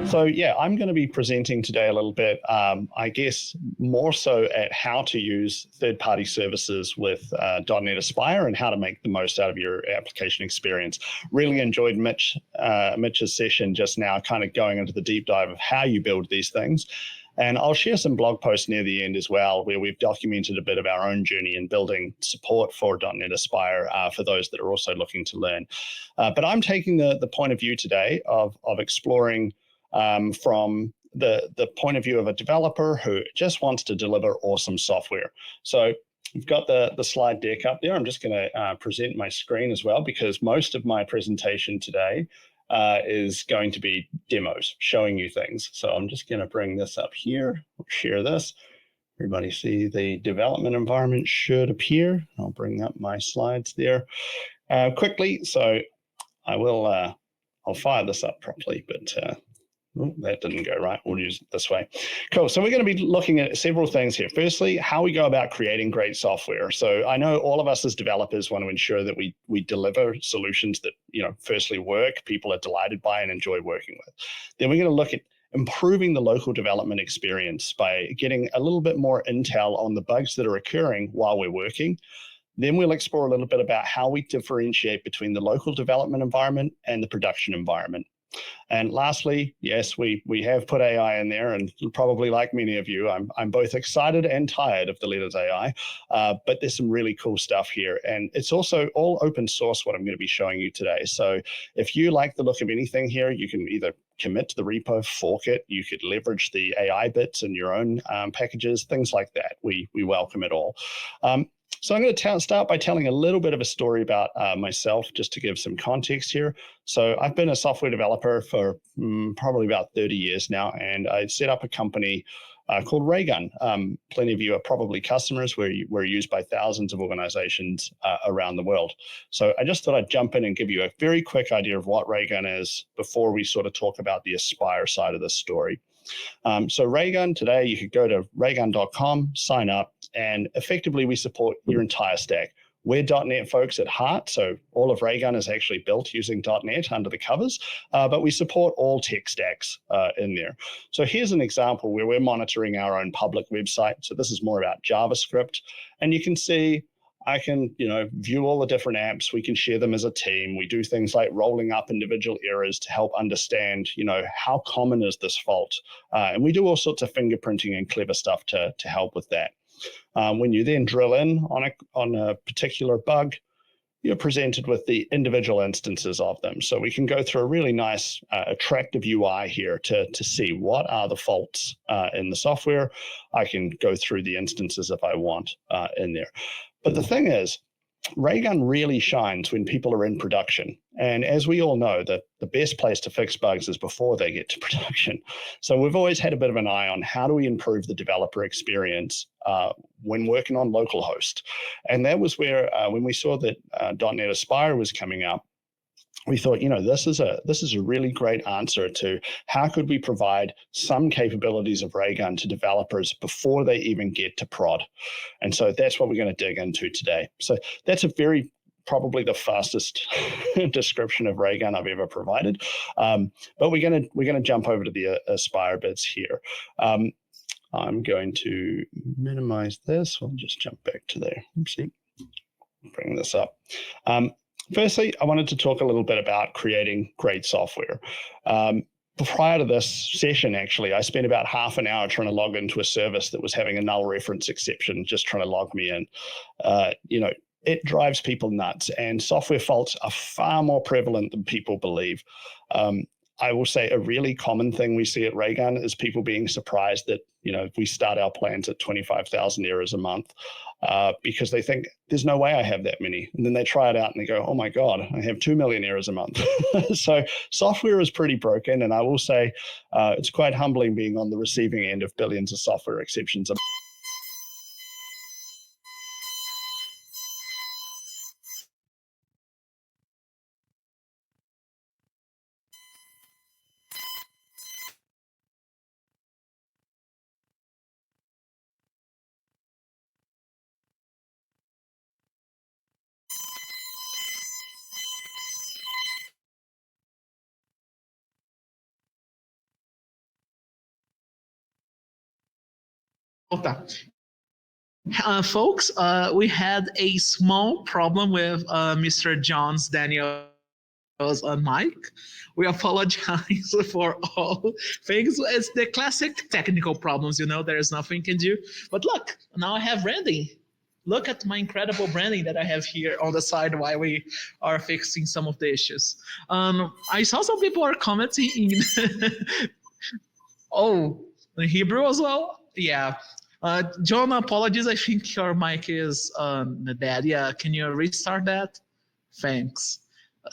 So yeah, I'm going to be presenting today a little bit, I guess, more so at how to use third-party services with .NET Aspire and how to make the most out of your application experience. Really enjoyed Mitch's session just now, kind of going into the deep dive of how you build these things. And I'll share some blog posts near the end as well, where we've documented a bit of our own journey in building support for .NET Aspire for those that are also looking to learn. But I'm taking the point of view today of exploring from the point of view of a developer who just wants to deliver awesome software. So we've got the slide deck up there. I'm just going to present my screen as well, because most of my presentation today is going to be demos, showing you things. So I'm just going to bring this up here, share this. Everybody see the development environment should appear. I'll bring up my slides there quickly. So I will, I'll fire this up properly, but oh, that didn't go right. We'll use it this way. Cool. So we're going to be looking at several things here. Firstly, how we go about creating great software. So I know all of us as developers want to ensure that we deliver solutions that, firstly work, people are delighted by and enjoy working with. Then we're going to look at improving the local development experience by getting a little bit more intel on the bugs that are occurring while we're working. Then we'll explore a little bit about how we differentiate between the local development environment and the production environment. And lastly, yes, we have put AI in there, and probably like many of you, I'm both excited and tired of the letters AI, but there's some really cool stuff here. And it's also all open source, what I'm going to be showing you today. So if you like the look of anything here, you can either commit to the repo, fork it, you could leverage the AI bits in your own packages, things like that. We welcome it all. So I'm going to start by telling a little bit of a story about myself, just to give some context here. So I've been a software developer for probably about 30 years now, and I set up a company called Raygun. Plenty of you are probably customers. We're used by thousands of organizations around the world. So I just thought I'd jump in and give you a very quick idea of what Raygun is before we sort of talk about the Aspire side of this story. So Raygun, today you could go to raygun.com, sign up, and effectively we support your entire stack. We're .NET folks at heart, so all of Raygun is actually built using .NET under the covers, but we support all tech stacks in there. So here's an example where we're monitoring our own public website. So this is more about JavaScript, and you can see I can, view all the different apps. We can share them as a team. We do things like rolling up individual errors to help understand, how common is this fault? And we do all sorts of fingerprinting and clever stuff to help with that. When you then drill in on a particular bug, you're presented with the individual instances of them. So we can go through a really nice, attractive UI here to see what are the faults in the software. I can go through the instances if I want in there. But the thing is, Raygun really shines when people are in production. And as we all know, that the best place to fix bugs is before they get to production. So we've always had a bit of an eye on how do we improve the developer experience when working on localhost. And that was where, when we saw that .NET Aspire was coming up, we thought, this is a really great answer to how could we provide some capabilities of Raygun to developers before they even get to prod. And so that's what we're going to dig into today. So that's probably the fastest description of Raygun I've ever provided. But we're going to jump over to the Aspire bits here. I'm going to minimize this. I'll just jump back to there. Oopsie. Bring this up. Firstly, I wanted to talk a little bit about creating great software. Prior to this session, actually, I spent about half an hour trying to log into a service that was having a null reference exception, just trying to log me in. It drives people nuts, and software faults are far more prevalent than people believe. I will say a really common thing we see at Raygun is people being surprised that, we start our plans at 25,000 errors a month because they think there's no way I have that many. And then they try it out and they go, oh my God, I have 2 million errors a month. So software is pretty broken. And I will say it's quite humbling being on the receiving end of billions of software exceptions Folks, we had a small problem with Mr. John's Daniel's on mic. We apologize for all things. It's the classic technical problems, there is nothing you can do. But look, now I have branding. Look at my incredible branding that I have here on the side while we are fixing some of the issues. I saw some people are commenting in oh, in Hebrew as well? Yeah. John, apologies. I think your mic is dead. Yeah, can you restart that? Thanks.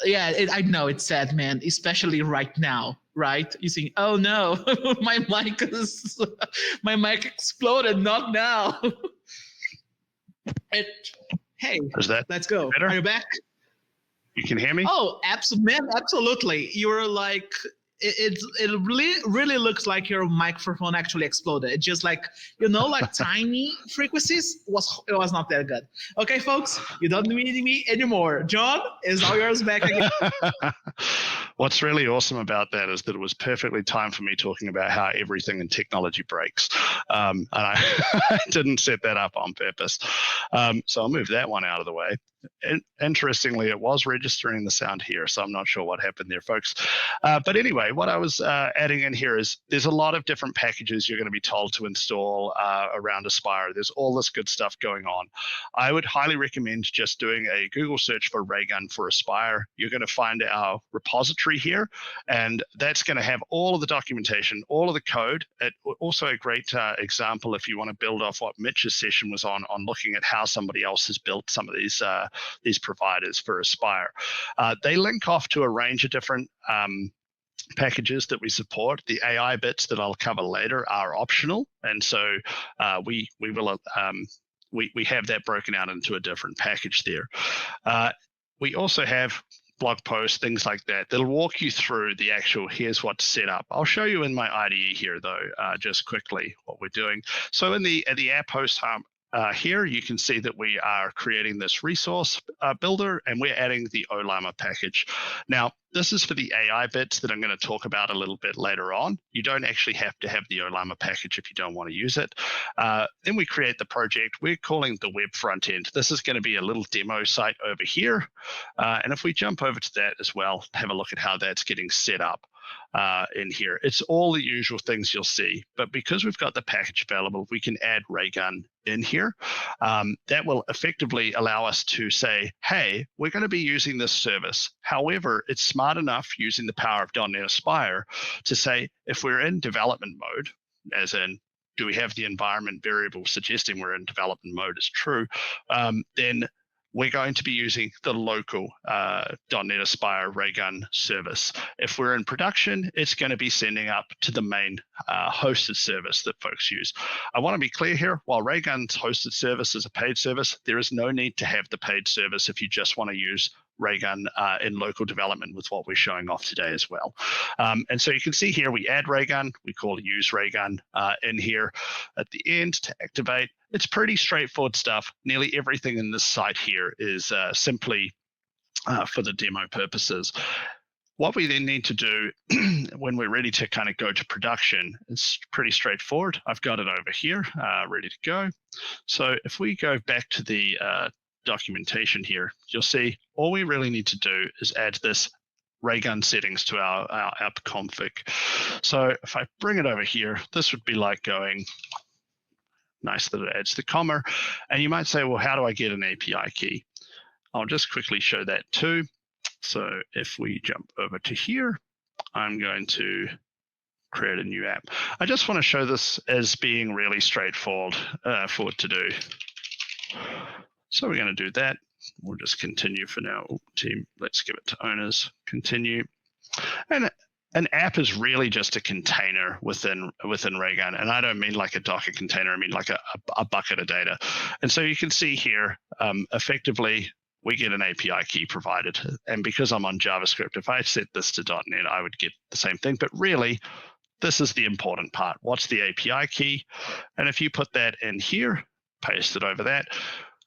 Yeah, I know it's sad, man, especially right now, right? You think, oh no, my my mic exploded, not now. Hey, let's go. Better? Are you back? You can hear me? Oh, man, absolutely. You were like, it really looks like your microphone actually exploded. It just like tiny frequencies. It was not that good. Okay, folks, you don't need me anymore. John, is all yours back again. What's really awesome about that is that it was perfectly timed for me talking about how everything in technology breaks. And I didn't set that up on purpose. So I'll move that one out of the way. Interestingly, it was registering the sound here, so I'm not sure what happened there, folks. But anyway, what I was adding in here is there's a lot of different packages you're going to be told to install around Aspire. There's all this good stuff going on. I would highly recommend just doing a Google search for Raygun for Aspire. You're going to find our repository here, and that's going to have all of the documentation, all of the code. Also a great example if you want to build off what Mitch's session was on looking at how somebody else has built some of these providers for Aspire. They link off to a range of different packages that we support. The AI bits that I'll cover later are optional, and so we have that broken out into a different package there. We also have blog posts, things like that, that'll walk you through the actual, here's what to set up. I'll show you in my IDE here, though, just quickly what we're doing. So in the app host here, you can see that we are creating this resource builder, and we're adding the Olama package. Now, this is for the AI bits that I'm going to talk about a little bit later on. You don't actually have to have the Olama package if you don't want to use it. Then we create the project. We're calling the web front end. This is going to be a little demo site over here. And if we jump over to that as well, have a look at how that's getting set up. In here. It's all the usual things you'll see, but because we've got the package available, we can add Raygun in here. That will effectively allow us to say, hey, we're going to be using this service. However, it's smart enough using the power of .NET Aspire to say, if we're in development mode, as in, do we have the environment variable suggesting we're in development mode is true, then we're going to be using the local .NET Aspire Raygun service. If we're in production, it's going to be sending up to the main hosted service that folks use. I want to be clear here, while Raygun's hosted service is a paid service, there is no need to have the paid service if you just want to use Raygun in local development with what we're showing off today as well. And so you can see here, we add Raygun, we call use Raygun in here at the end to activate. It's pretty straightforward stuff. Nearly everything in this site here is simply for the demo purposes. What we then need to do when we're ready to kind of go to production is pretty straightforward. I've got it over here, ready to go. So if we go back to the documentation here, you'll see all we really need to do is add this Raygun settings to our app config. So if I bring it over here, this would be like going, nice that it adds the comma. And you might say, well, how do I get an API key? I'll just quickly show that too. So if we jump over to here, I'm going to create a new app. I just want to show this as being really straightforward to do. So we're going to do that. We'll just continue for now. Team, let's give it to owners, continue. And an app is really just a container within Raygun. And I don't mean like a Docker container, I mean like a bucket of data. And so you can see here, effectively, we get an API key provided. And because I'm on JavaScript, if I set this to .NET, I would get the same thing. But really, this is the important part. What's the API key? And if you put that in here, paste it over that,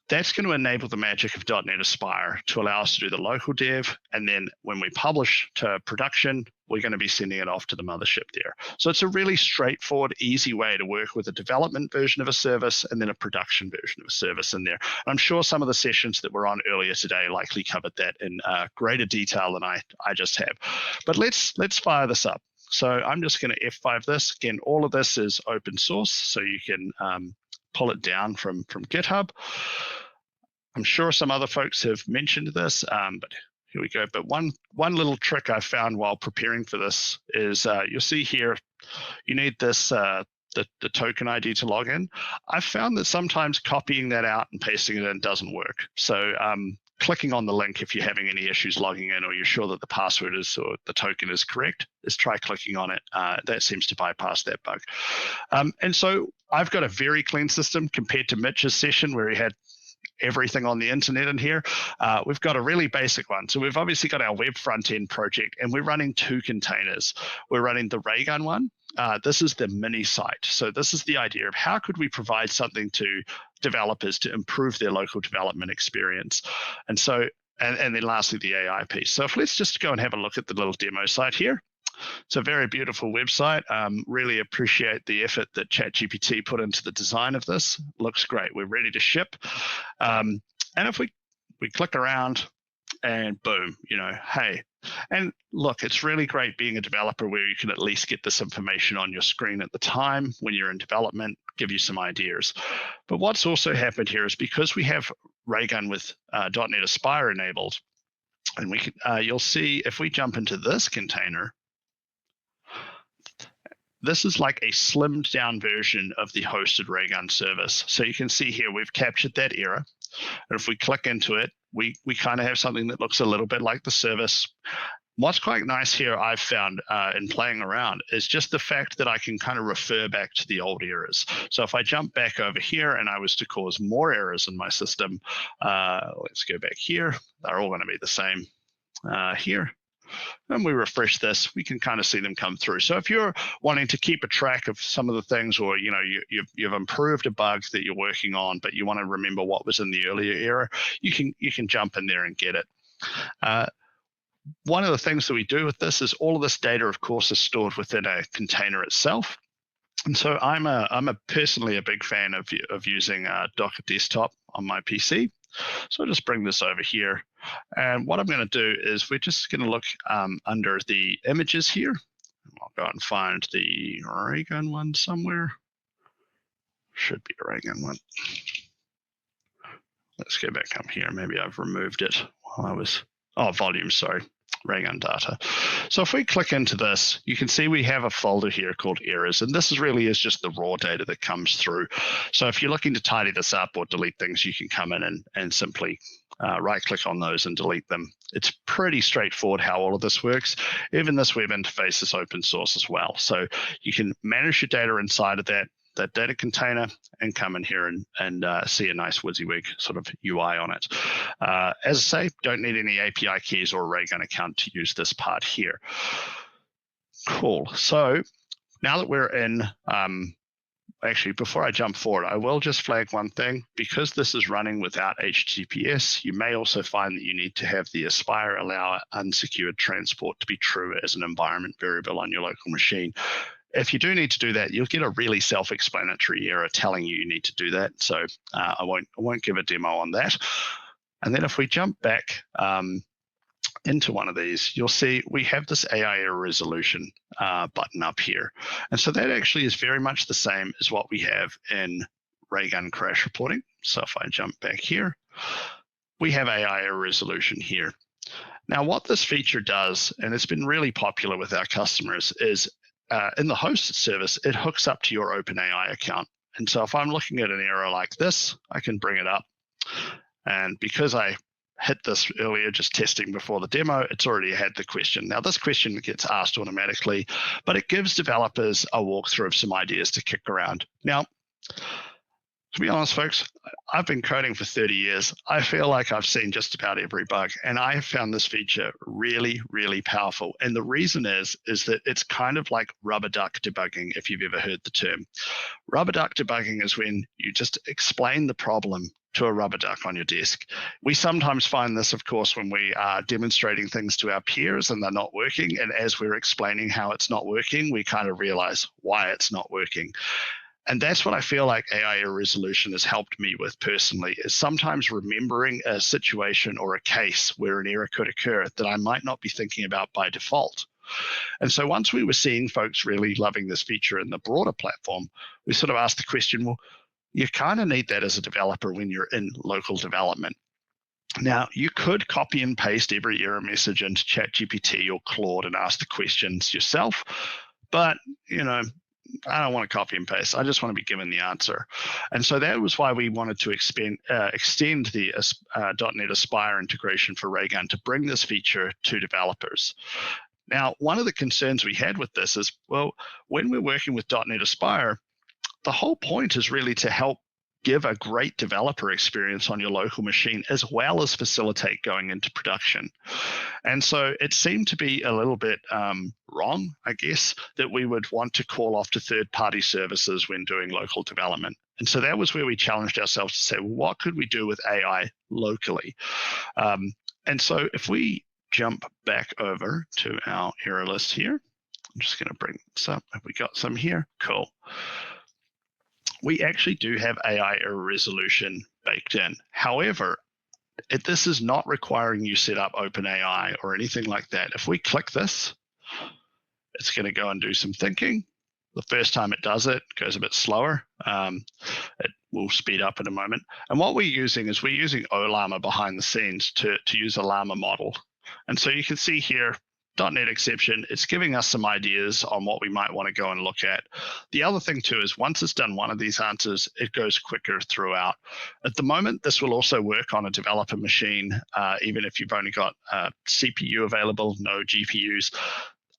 that's going to enable the magic of .NET Aspire to allow us to do the local dev. And then when we publish to production, we're going to be sending it off to the mothership there. So it's a really straightforward, easy way to work with a development version of a service and then a production version of a service in there. I'm sure some of the sessions that were on earlier today likely covered that in greater detail than I just have. But let's fire this up. So I'm just going to F5 this. Again, all of this is open source, so you can pull it down from GitHub. I'm sure some other folks have mentioned this, but here we go. But one little trick I found while preparing for this is you'll see here, you need this the token ID to log in. I've found that sometimes copying that out and pasting it in doesn't work. So clicking on the link if you're having any issues logging in or you're sure that the password is or the token is correct, is try clicking on it. That seems to bypass that bug. And so I've got a very clean system compared to Mitch's session where he had everything on the internet in here. We've got a really basic one. So we've obviously got our web front end project and we're running 2 containers. We're running the Raygun one. This is the mini site. So this is the idea of how could we provide something to developers to improve their local development experience. And so, and then lastly, the AI piece. So if let's just go and have a look at the little demo site here. It's a very beautiful website. Really appreciate the effort that ChatGPT put into the design of this. Looks great. We're ready to ship. And if we click around and boom, hey. And look, it's really great being a developer where you can at least get this information on your screen at the time when you're in development, give you some ideas. But what's also happened here is because we have Raygun with .NET Aspire enabled, and we can, you'll see if we jump into this container, this is like a slimmed down version of the hosted Raygun service. So you can see here, we've captured that error. And if we click into it, we kind of have something that looks a little bit like the service. What's quite nice here, I've found in playing around, is just the fact that I can kind of refer back to the old errors. So if I jump back over here and I was to cause more errors in my system, let's go back here. They're all going to be the same here. And we refresh this, we can kind of see them come through. So if you're wanting to keep a track of some of the things, or you've improved a bug that you're working on, but you want to remember what was in the earlier error, you can jump in there and get it. One of the things that we do with this is all of this data, of course, is stored within a container itself. And so I'm personally a big fan of using Docker Desktop on my PC. So I'll just bring this over here. And what I'm going to do is we're just going to look under the images here. I'll go and find the Raygun one somewhere. Should be a Raygun one. Let's go back up here. Maybe I've removed it while I was, volume, sorry. Raygun data. So if we click into this, you can see we have a folder here called errors, and this really is just the raw data that comes through. So if you're looking to tidy this up or delete things, you can come in and simply right click on those and delete them. It's pretty straightforward how all of this works. Even this web interface is open source as well. So you can manage your data inside of that data container and come in here and see a nice WYSIWYG sort of UI on it. As I say, don't need any API keys or a Raygun account to use this part here. Cool. So now that we're in, actually, before I jump forward, I will just flag one thing. Because this is running without HTTPS, you may also find that you need to have the Aspire allow unsecured transport to be true as an environment variable on your local machine. If you do need to do that, you'll get a really self-explanatory error telling you need to do that. So I won't give a demo on that. And then if we jump back into one of these, you'll see we have this AI error resolution button up here. And so that actually is very much the same as what we have in Raygun crash reporting. So if I jump back here, we have AI error resolution here. Now what this feature does, and it's been really popular with our customers, is in the hosted service, it hooks up to your OpenAI account. And so if I'm looking at an error like this, I can bring it up. And because I hit this earlier, just testing before the demo, it's already had the question. Now this question gets asked automatically, but it gives developers a walkthrough of some ideas to kick around. Now, To be honest, folks, I've been coding for 30 years. I feel like I've seen just about every bug, and I have found this feature really, really powerful. And the reason is that it's kind of like rubber duck debugging, if you've ever heard the term. Rubber duck debugging is when you just explain the problem to a rubber duck on your desk. We sometimes find this, of course, when we are demonstrating things to our peers and they're not working. And as we're explaining how it's not working, we kind of realize why it's not working. And that's what I feel like AI error resolution has helped me with personally, is sometimes remembering a situation or a case where an error could occur that I might not be thinking about by default. And so once we were seeing folks really loving this feature in the broader platform, we sort of asked the question, well, you kind of need that as a developer when you're in local development. Now, you could copy and paste every error message into ChatGPT or Claude and ask the questions yourself, but I don't want to copy and paste. I just want to be given the answer. And so that was why we wanted to extend the .NET Aspire integration for Raygun to bring this feature to developers. Now, one of the concerns we had with this is, well, when we're working with .NET Aspire, the whole point is really to help give a great developer experience on your local machine, as well as facilitate going into production. And so it seemed to be a little bit wrong, I guess, that we would want to call off to third-party services when doing local development. And so that was where we challenged ourselves to say, well, what could we do with AI locally? And so if we jump back over to our error list here, I'm just going to bring this up. Have we got some here? Cool. We actually do have AI error resolution baked in. However, this is not requiring you set up OpenAI or anything like that. If we click this, it's going to go and do some thinking. The first time it does it, it goes a bit slower. It will speed up in a moment. And what we're using is OLlama behind the scenes to use a llama model. And so you can see here, .NET exception, it's giving us some ideas on what we might want to go and look at. The other thing too is once it's done one of these answers, it goes quicker throughout. At the moment, this will also work on a developer machine, even if you've only got CPU available, no GPUs.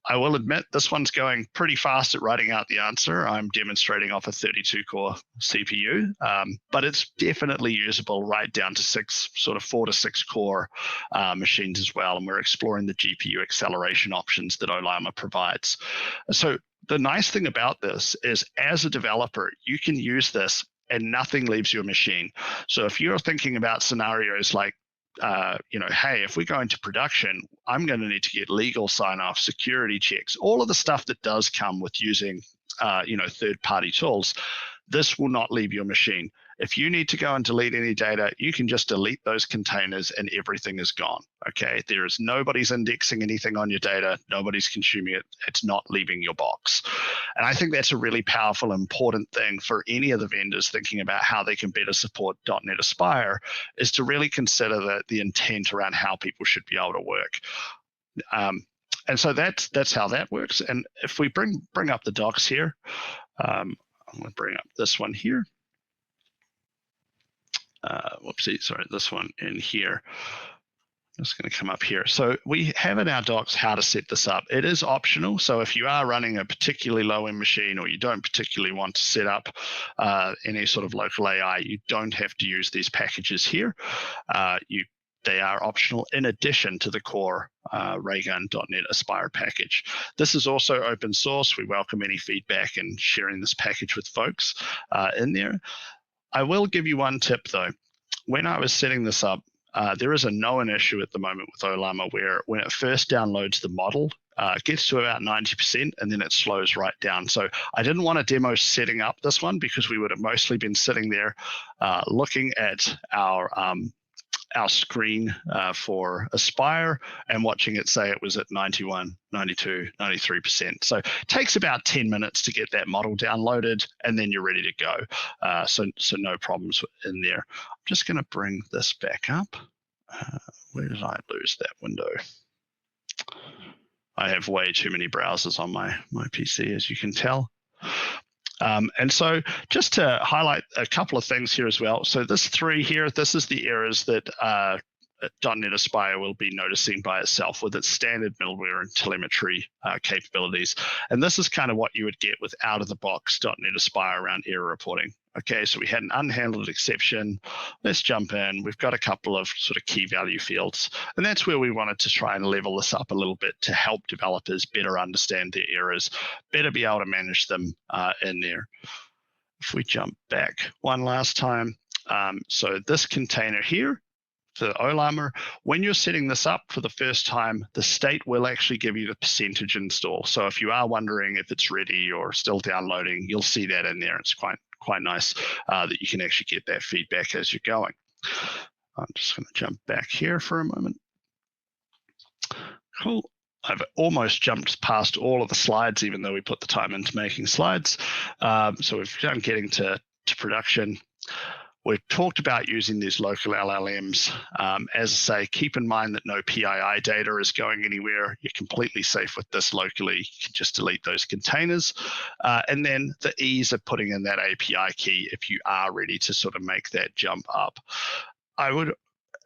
I will admit this one's going pretty fast at writing out the answer. I'm demonstrating off a 32-core CPU, but it's definitely usable right down to 4 to 6 core machines as well. And we're exploring the GPU acceleration options that OLlama provides. So the nice thing about this is, as a developer, you can use this and nothing leaves your machine. So if you're thinking about scenarios like, hey, if we go into production, I'm going to need to get legal sign-off, security checks, all of the stuff that does come with using, third-party tools. This will not leave your machine. If you need to go and delete any data, you can just delete those containers and everything is gone. Okay, nobody's indexing anything on your data, nobody's consuming it, it's not leaving your box. And I think that's a really powerful, important thing for any of the vendors thinking about how they can better support .NET Aspire, is to really consider the intent around how people should be able to work. And so that's how that works. And if we bring up the docs here, I'm going to bring up this one here. This one in here. I'm just going to come up here. So we have in our docs how to set this up. It is optional. So if you are running a particularly low-end machine, or you don't particularly want to set up any sort of local AI, you don't have to use these packages here. They are optional in addition to the core Raygun .NET Aspire package. This is also open source. We welcome any feedback and sharing this package with folks in there. I will give you one tip though. When I was setting this up, there is a known issue at the moment with OLlama where when it first downloads the model, it gets to about 90% and then it slows right down. So I didn't want to demo setting up this one because we would have mostly been sitting there looking at our screen for Aspire and watching it say it was at 91, 92, 93%. So it takes about 10 minutes to get that model downloaded and then you're ready to go. So no problems in there. I'm just going to bring this back up. Where did I lose that window? I have way too many browsers on my PC, as you can tell. And so just to highlight a couple of things here as well. So this 3 here, this is the errors that .NET Aspire will be noticing by itself with its standard middleware and telemetry capabilities. And this is kind of what you would get with out-of-the-box .NET Aspire around error reporting. Okay, so we had an unhandled exception. Let's jump in. We've got a couple of sort of key value fields. And that's where we wanted to try and level this up a little bit to help developers better understand their errors, better be able to manage them in there. If we jump back one last time. So this container here, the Olammer, when you're setting this up for the first time, the state will actually give you the percentage install. So if you are wondering if it's ready or still downloading, you'll see that in there. It's quite nice that you can actually get that feedback as you're going. I'm just going to jump back here for a moment. Cool. I've almost jumped past all of the slides, even though we put the time into making slides. So we've done getting to production. We've talked about using these local LLMs. As I say, keep in mind that no PII data is going anywhere. You're completely safe with this locally. You can just delete those containers. And then the ease of putting in that API key if you are ready to sort of make that jump up. I would,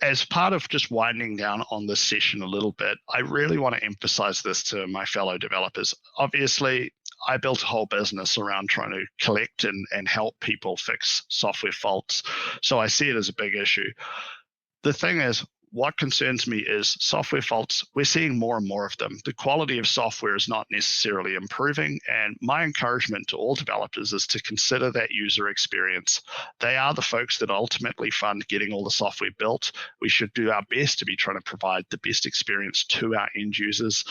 as part of just winding down on this session a little bit, I really want to emphasize this to my fellow developers. Obviously, I built a whole business around trying to collect and help people fix software faults. So I see it as a big issue. The thing is, what concerns me is software faults. We're seeing more and more of them. The quality of software is not necessarily improving. And my encouragement to all developers is to consider that user experience. They are the folks that ultimately fund getting all the software built. We should do our best to be trying to provide the best experience to our end users.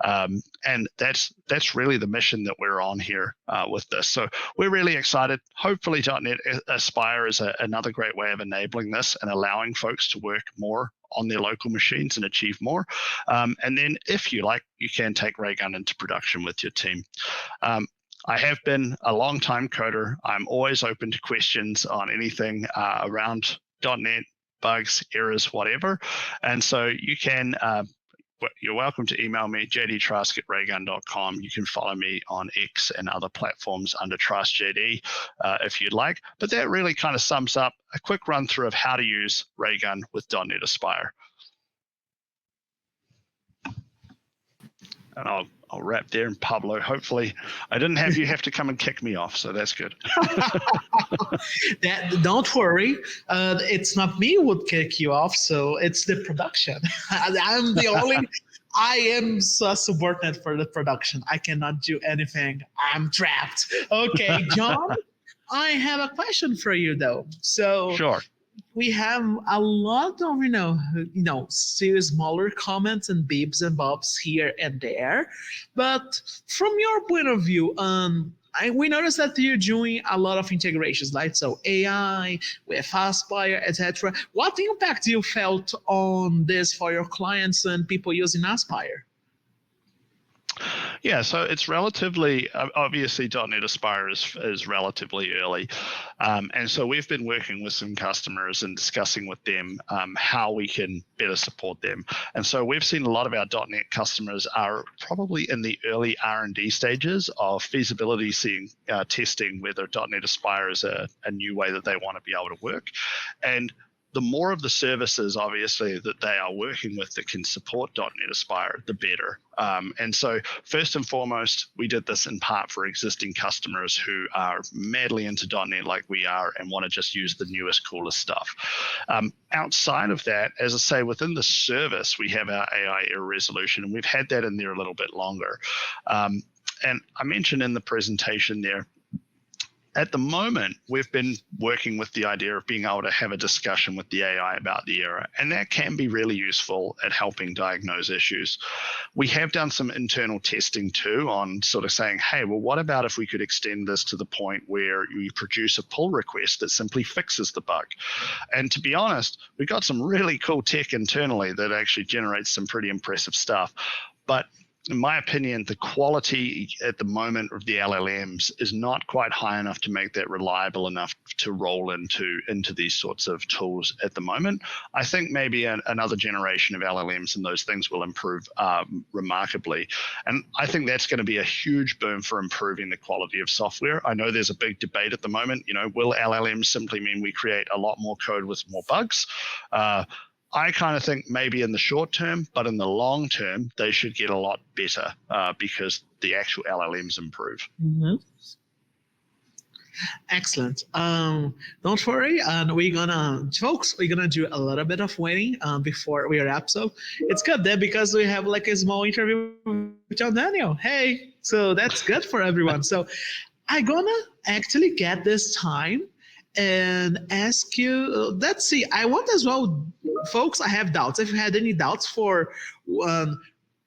And that's really the mission that we're on here with this. So we're really excited. Hopefully .NET Aspire is another great way of enabling this and allowing folks to work more on their local machines and achieve more. And then if you like, you can take Raygun into production with your team. I have been a long time coder. I'm always open to questions on anything around .NET, bugs, errors, whatever. And so you can, you're welcome to email me, jdtrask@raygun.com. You can follow me on X and other platforms under TraskJD if you'd like. But that really kind of sums up a quick run through of how to use Raygun with .NET Aspire. And I'll wrap there. And Pablo, hopefully I didn't have you have to come and kick me off, so that's good. Don't worry, it's not me who would kick you off, so it's the production. I'm the only. I am a subordinate for the production. I cannot do anything. I'm trapped. Okay, John, I have a question for you though. So sure. We have a lot of still smaller comments and beeps and bops here and there, but from your point of view, we noticed that you're doing a lot of integrations, like so AI with Aspire, etc. What impact you felt on this for your clients and people using Aspire? Yeah, so it's relatively, obviously .NET Aspire is relatively early. And so we've been working with some customers and discussing with them how we can better support them. And so we've seen a lot of our .NET customers are probably in the early R&D stages of feasibility testing whether .NET Aspire is a new way that they want to be able to work. And the more of the services, obviously, that they are working with that can support .NET Aspire, the better. And so first and foremost, we did this in part for existing customers who are madly into .NET like we are and want to just use the newest, coolest stuff. Outside of that, as I say, within the service, we have our AI error resolution, and we've had that in there a little bit longer. And I mentioned in the presentation there, at the moment, we've been working with the idea of being able to have a discussion with the AI about the error, and that can be really useful at helping diagnose issues. We have done some internal testing too on sort of saying, hey, well, what about if we could extend this to the point where you produce a pull request that simply fixes the bug? And to be honest, we've got some really cool tech internally that actually generates some pretty impressive stuff. But in my opinion, the quality at the moment of the LLMs is not quite high enough to make that reliable enough to roll into these sorts of tools at the moment. I think maybe another generation of LLMs and those things will improve remarkably. And I think that's going to be a huge boom for improving the quality of software. I know there's a big debate at the moment, will LLMs simply mean we create a lot more code with more bugs? I kind of think maybe in the short term, but in the long term, they should get a lot better because the actual LLMs improve. Mm-hmm. Excellent. Don't worry, and folks, we're gonna do a little bit of waiting before we wrap. So it's good there because we have like a small interview with John Daniel. Hey, so that's good for everyone. So I'm gonna actually get this time and ask you. Let's see. I want as well, folks. I have doubts. If you had any doubts for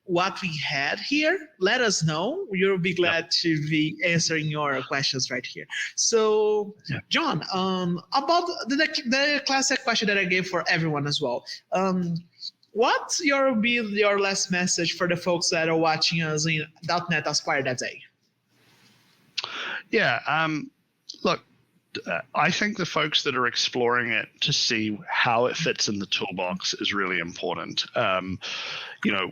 what we had here, let us know. We'll be glad to be answering your questions right here. So, John, about the classic question that I gave for everyone as well. What's your last message for the folks that are watching us in .NET Aspire that day? Yeah, look, I think the folks that are exploring it to see how it fits in the toolbox is really important.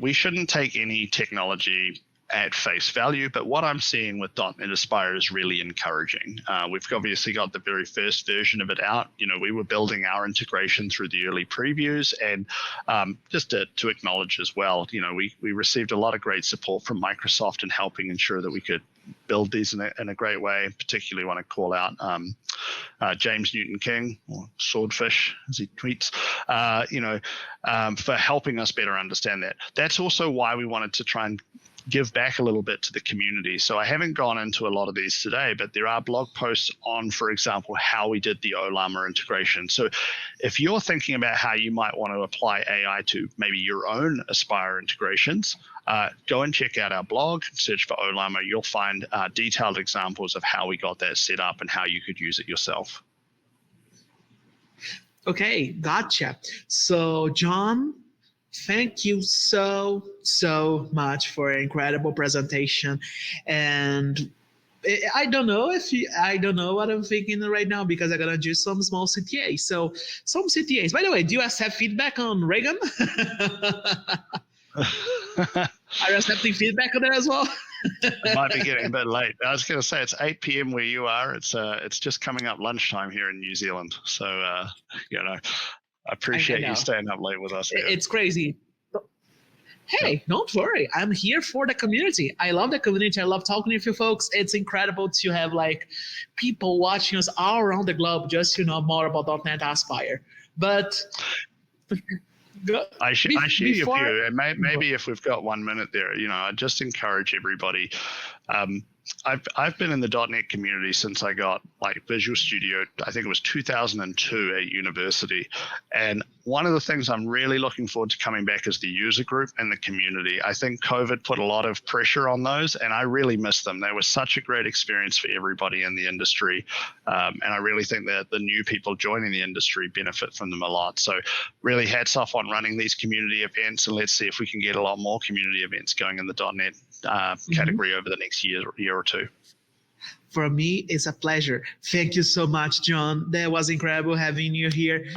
We shouldn't take any technology at face value, but what I'm seeing with .NET Aspire is really encouraging. We've obviously got the very first version of it out. We were building our integration through the early previews, and just to acknowledge as well, we received a lot of great support from Microsoft in helping ensure that we could build these in a great way. Particularly want to call out James Newton King, or Swordfish as he tweets, for helping us better understand that. That's also why we wanted to try and give back a little bit to the community. So I haven't gone into a lot of these today, but there are blog posts on, for example, how we did the Ollama integration. So if you're thinking about how you might want to apply AI to maybe your own Aspire integrations, go and check out our blog, search for Ollama. You'll find detailed examples of how we got that set up and how you could use it yourself. Okay, gotcha. So, John, thank you so much for an incredible presentation. And I don't know what I'm thinking right now because I'm gonna do some small CTAs. So some CTAs. By the way, do you guys have feedback on Raygun? Are you accepting feedback on that as well? It might be getting a bit late. I was going to say it's 8 p.m. where you are. It's just coming up lunchtime here in New Zealand. So I appreciate you staying up late with us here. It's crazy. Hey, don't worry. I'm here for the community. I love the community. I love talking with you folks. It's incredible to have people watching us all around the globe just to know more about .NET Aspire. But I share your view, and maybe if we've got 1 minute there, I just encourage everybody. I've been in the .NET community since I got Visual Studio. I think it was 2002 at university, and one of the things I'm really looking forward to coming back is the user group and the community. I think COVID put a lot of pressure on those, and I really miss them. They were such a great experience for everybody in the industry, and I really think that the new people joining the industry benefit from them a lot. So really hats off on running these community events, and let's see if we can get a lot more community events going in the .NET category over the next year or two. For me, it's a pleasure. Thank you so much, John. That was incredible having you here.